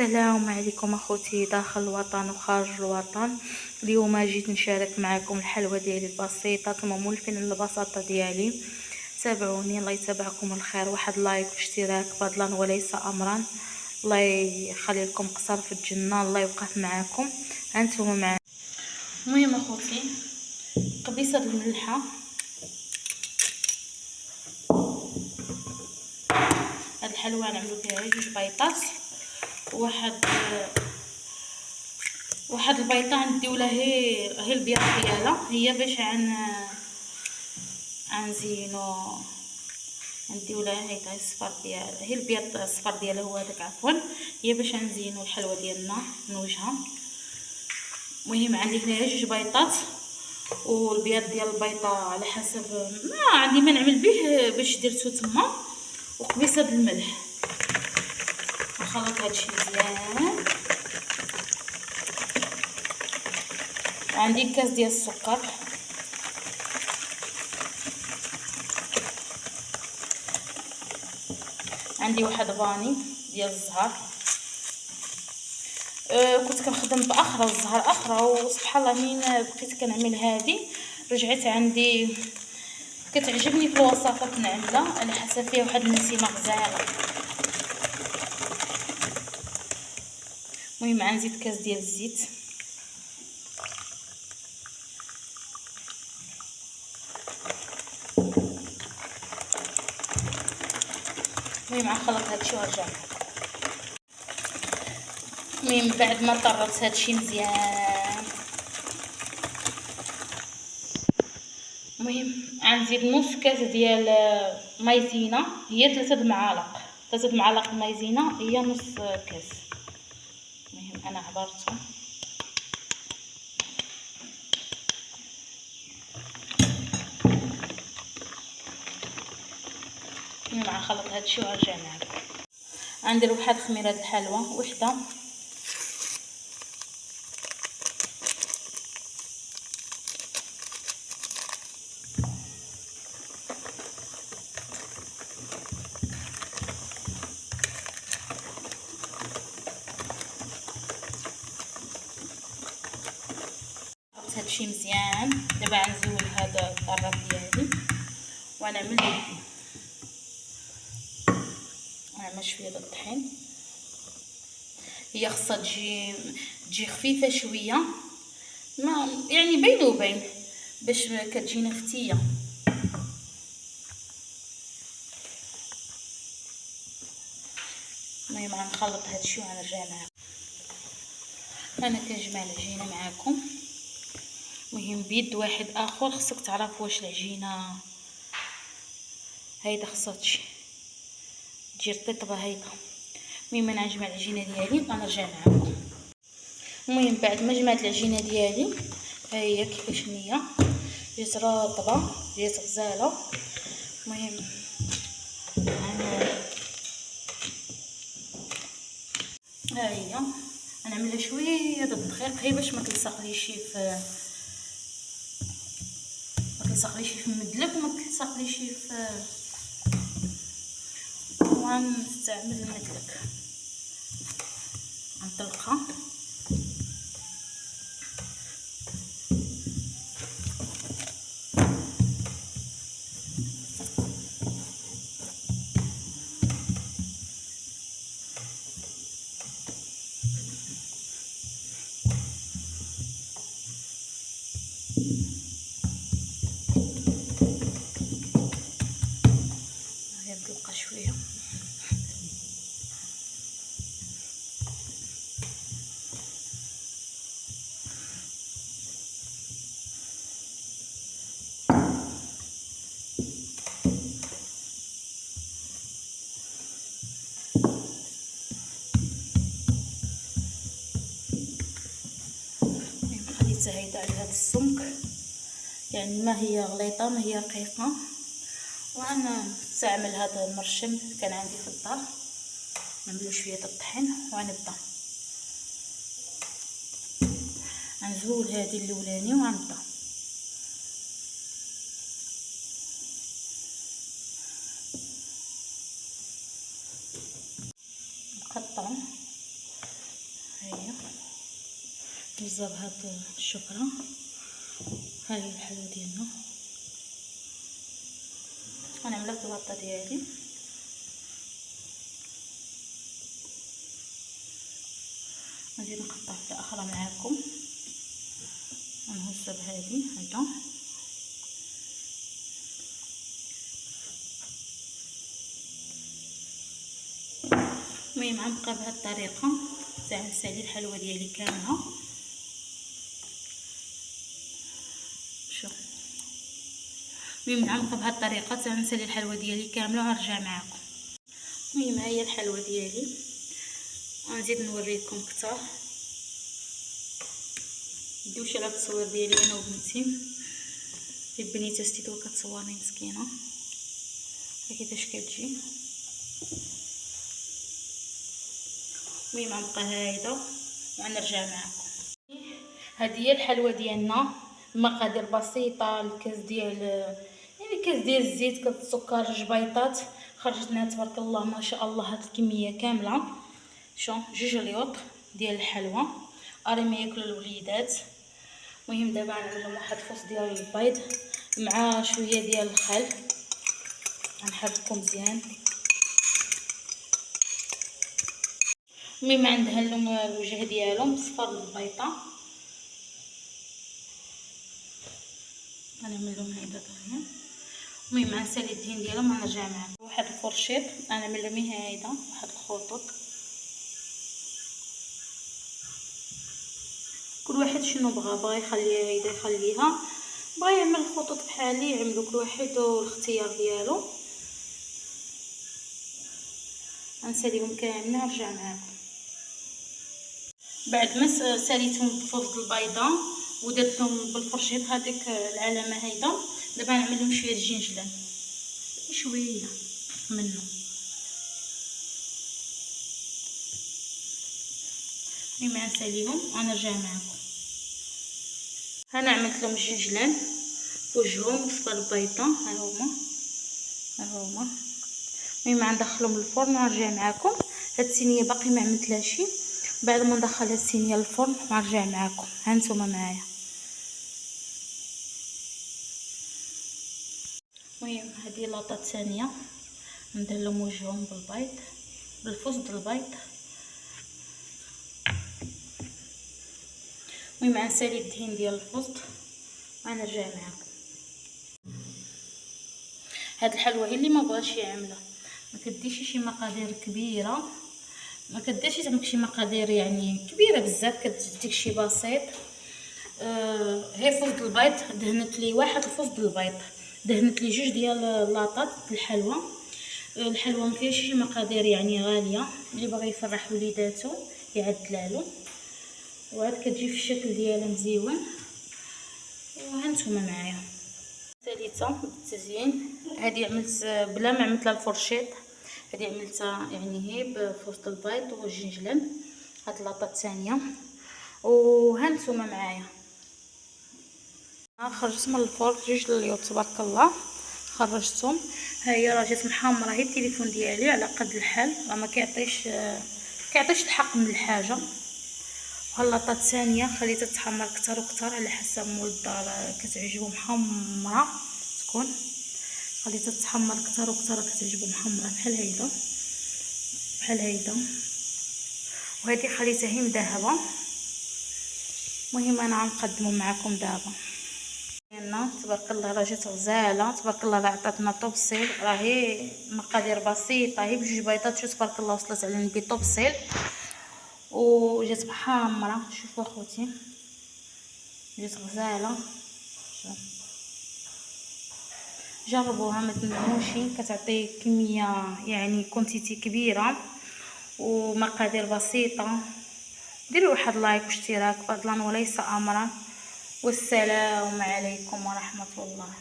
السلام عليكم اخوتي داخل الوطن وخارج الوطن. اليوم جيت نشارك معكم الحلوه ديالي البسيطه. كما مولفين البساطه ديالي، تابعوني. الله يتابعكم الخير. واحد لايك واشتراك فضلا وليس امرا. الله يخلي لكم قصر في الجنه. الله يوقف معكم انتم معنا. المهم اخوتي، قبيصه الملحه، هاد الحلوه نعملو فيها جوج بيضات. واحد البيضه نديو لها هي البيض ديالها، هي باش عنزينو نديو لها هيدا الصفر ديال هي البيض الصفر ديالها هو هذاك عفوا، هي باش نزينو الحلوه ديالنا من وجهها. المهم عندي هنايا جوج بيضات، والبيض ديال البيضه على حسب ما عندي ما نعمل به باش درتو تما، وقبيصه الملح. نخلط هادشي مزيان. عندي كاس ديال السكر، عندي واحد باني ديال الزهر. كنت كنخدم باخرى الزهر اخرى، وسبحان الله منين بقيت كنعمل هذه رجعت عندي كتعجبني في الوصفات نعملها على حسب فيها واحد النسيمه غزاله. المهم غنزيد كاس ديال الزيت، المهم غنخلط هادشي ونرجع. المهم بعد ما طربت هادشي مزيان، المهم غنزيد نص كاس ديال مايزينا، هي 3 معالق المايزينا، هي نص كاس. المهم انا عبرته. المهم غنخلط هادشي ونرجع معكم. غندير واحد خميره الحلوه وحده، هادشي مزيان. دابا غنزول هذا الطراب ديالي ونعمل شويه د الطحين. هي خصها تجي خفيفه شويه، ما يعني بين وبين باش كتجينا فتيه. المهم غنخلط هادشي وغنرجع معكم. انا كنجمع العجينه معكم. المهم بيد واحد اخر خصك تعرف واش العجينه هيدا خصها تجي رطيطبه هيدا. المهم انا نجمع العجينه ديالي ونرجع معكم. المهم بعد ما جمعت العجينه ديالي ها هي كيفاش هي جات رطبه، جات غزاله. المهم ها هي غنعملها شويه د الدقيق غير باش ما تلصقليش في المدلك وما تلصقليش في وغنستعمل المدلك. غنطلقها هي مطلقه شويه. خليتها هيدا على هذا السمك، يعني ما هي غليظه ما هي رقيقه. وانا نستعمل هذا المرشم كان عندي في الدار، نعملو شويه د الطحين وغنبدا غنزول هذه الاولاني وغنبدا نقطع هيا نوزع بهاد الشفرة. هاهي الحلوة ديالنا غنعملها في البطة ديالي. نزيد نقطع واحدة اخرى معاكم، غنهزها بهادي هكا. المهم غنبقى بهاد الطريقة حتى نسالي الحلوة ديالي كاملة. شوف المهم غنبقى بهاد الطريقة حتى نسالي الحلوة ديالي كاملة ونرجع معكم. المهم ها هي الحلوة ديالي، غنزيد نوريكم كتر. مديوش على التصوير ديالي انا وبنتي، في بنيته ستيتو كتصورني مسكينه. ها كيفاش كتجي. المهم غنبقى هايده وغنرجع معكم. هذه هي الحلوه ديالنا، المقادير بسيطه. الكاس ديال يعني كاس ديال الزيت، كاس السكر، 2 بيضات. خرجت لنا تبارك الله ما شاء الله هاد الكميه كامله. شو 2 ليوط ديال الحلوى اري ما ياكلوا الوليدات. المهم دابا غنعمل لهم واحد الفص ديال البيض مع شويه ديال الخل، غنحركو مزيان. المهم غندهن لهم الوجه ديالهم بصفر البيضه، غنعمل لهم هيدا طريقه. المهم غنسالي الدهن ديالهم ونرجع معكم. واحد الفرشيط غنعمل لهم هيدا واحد الخطوط، كل واحد شنو بغا يخليها هيدا يخليها، بغا يعمل خطوط بحالي يعملو، كل واحد والاختيار ديالو. غنساليهم كاملين ونرجع معكم. بعد ما ساليتهم بفوز البيضه ودرت لهم بالفرشيط هذيك العلامه هيدا، دابا غنعمل لهم شويه الجنجلان، شويه منه. المهم غنساليهم ونرجع معكم. انا عملت لهم الجنجلان في وجههم بصفر البيضه، ها هما. المهم غندخلهم للفرن ونرجع معكم. هاد الصينيه باقي ما عملتلهاش، بعد ما ندخل هاد الصينيه للفرن ونرجع معكم. ها نتوما معايا. المهم هذه لاطه ثانيه ندير لهم وجههم بالبيض، بالفوز د البيض. المهم غنسالي الدهن ديال الفوز ونرجع معكم. هاد الحلوه هي اللي ما بغاش يعملها، ما كديرش شي مقادير كبيره، ما كديرش زعما شي مقادير يعني كبيره بزاف، كدير شي بسيط. هي فوز د البيض دهنت لي واحد الفوز د البيض، دهنت لي 2 ديال لاطات الحلوى. الحلوى ما فيهاش شي مقادير يعني غاليه، اللي باغي يفرح وليداتو يعدلالو. وعاد كتجي في الشكل ديالها مزيون. وهانتوما معايا. الثالثه بالتزيين هذه عملت بلا ما عملت لها الفرشيط، هذه عملتها يعني هي بفوسط البيض والجنجلان. هاد اللاطه الثانيه وهانتوما معايا. خرجت من الفرن 2 ليوط تبارك الله، خرجتهم. ها هي راه جات محمره، هي التليفون ديالي على قد الحال راه ما كيعطيش الحق من الحاجه. اللاطه الثانيه خليتها تحمر كتر وكتر على حسب مول الدار كتعجبو محمره تكون، خليتها تحمر كتر وكتر كتعجبو محمره بحال هيدا. وهذه خليتها هي مذهبه. المهم انا غنقدمو معكم دابا. تبارك الله راه جات غزاله، تبارك الله راه عطاتنا طوبسيل، راهي مقادير بسيطه، هي ب2 بيضات. شوف تبارك الله وصلت على النبي طوبسيل وجات محمره. شوفوا اخوتي جات غزاله. جربوها ما تندموش، كتعطي كميه يعني كونتيتي كبيره ومقادير بسيطه. ديروا واحد لايك واشتراك فضلا وليس امرا. والسلام عليكم ورحمه الله.